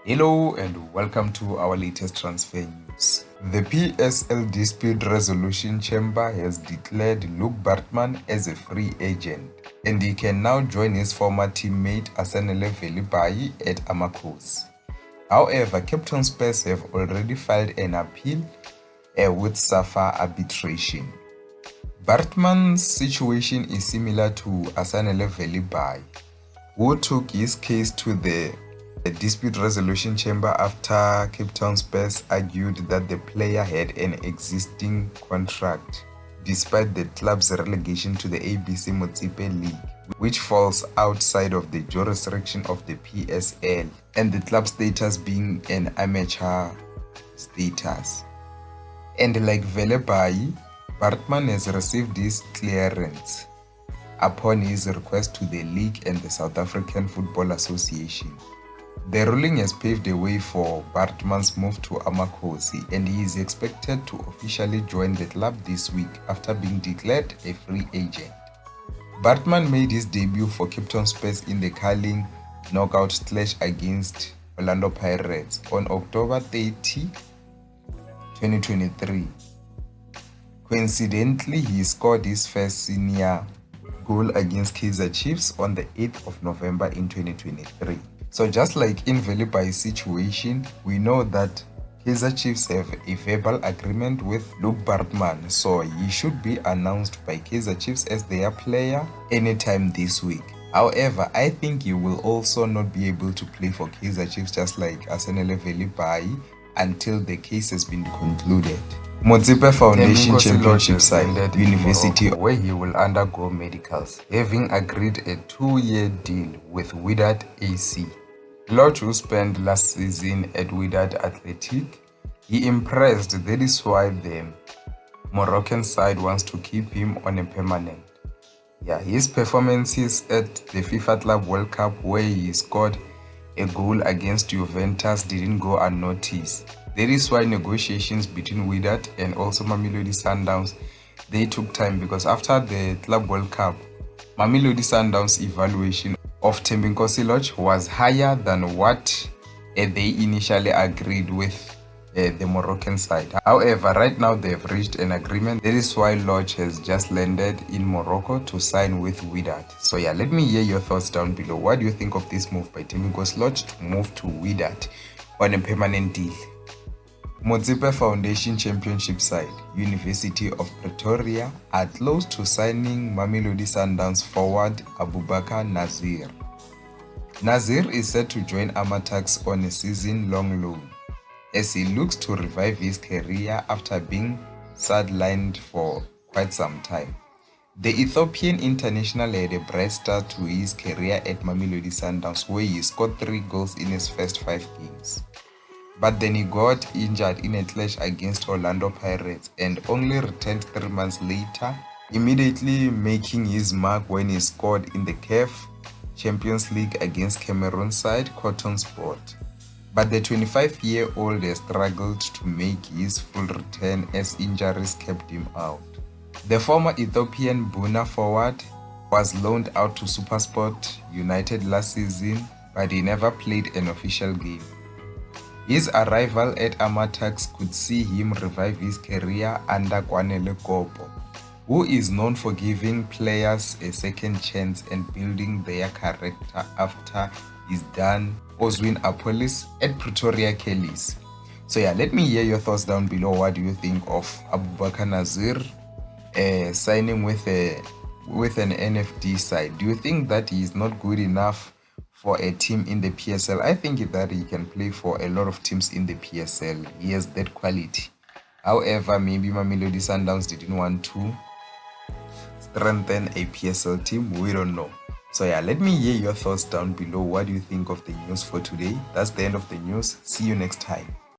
Hello and welcome to our latest transfer news. The PSL Dispute Resolution Chamber has declared Luke Baartman as a free agent, and he can now join his former teammate Asanele Velebayi at AmaTuks. However, Captain Spurs have already filed an appeal with SAFA arbitration. Baartman's situation is similar to Asanele Velebayi, who took his case to the Dispute Resolution Chamber after Cape Town Spurs argued that the player had an existing contract despite the club's relegation to the ABC Motsepe League, which falls outside of the jurisdiction of the PSL, and the club status being an amateur status. And like Velebayi, Baartman has received his clearance upon his request to the league and the South African Football Association. The ruling has paved the way for Baartman's move to AmaTuks, and he is expected to officially join the club this week after being declared a free agent. Baartman made his debut for Cape Town Spurs in the curling knockout clash against Orlando Pirates on October 30, 2023. Coincidentally, he scored his first senior goal against Kaizer Chiefs on the 8th of November in 2023. So just like in Velebayi's situation, we know that Kaizer Chiefs have a verbal agreement with Luke Baartman, so he should be announced by Kaizer Chiefs as their player anytime this week. However, I think he will also not be able to play for Kaizer Chiefs just like Asanele Velebayi until the case has been concluded. Motsepe Foundation Championship side, University, where he will undergo medicals, having agreed a 2-year deal with Wydad AC. Lorch, who spent last season at Wydad Athletic, he impressed. That is why the Moroccan side wants to keep him on a permanent. His performances at the FIFA Club World Cup, where he scored a goal against Juventus, didn't go unnoticed. That is why negotiations between Wydad and also Mamelodi Sundowns, they took time, because after the Club World Cup, Mamelodi Sundowns' evaluation of Thembinkosi Lorch was higher than what they initially agreed with the Moroccan side. However, right now they have reached an agreement. That is why Lorch has just landed in Morocco to sign with Wydad. So let me hear your thoughts down below. What do you think of this move by Thembinkosi Lorch to move to Wydad on a permanent deal? Motsepe Foundation Championship side, University of Pretoria, are close to signing Mamelodi Sundowns forward Abubeker Nassir. Nassir is set to join AmaTuks on a season-long loan, as he looks to revive his career after being sidelined for quite some time. The Ethiopian international had a bright start to his career at Mamelodi Sundowns, where he scored 3 goals in his first 5 games. But then he got injured in a clash against Orlando Pirates and only returned 3 months later, immediately making his mark when he scored in the CAF Champions League against Cameroon side Cotton Sport. But the 25-year-old has struggled to make his full return as injuries kept him out. The former Ethiopian Buna forward was loaned out to SuperSport United last season, but he never played an official game. His arrival at AmaTuks could see him revive his career under Kwanele Kopo, who is known for giving players a second chance and building their character after he's done Oswin Apolis at Pretoria Kellys. So let me hear your thoughts down below. What do you think of Abubeker Nassir signing with an NFD side? Do you think that he is not good enough for a team in the PSL? I think that he can play for a lot of teams in the PSL. He has that quality. However, maybe Mamelodi Sundowns didn't want to strengthen a PSL team. We don't know. So let me hear your thoughts down below. What do you think of the news for today? That's the end of the news. See you next time.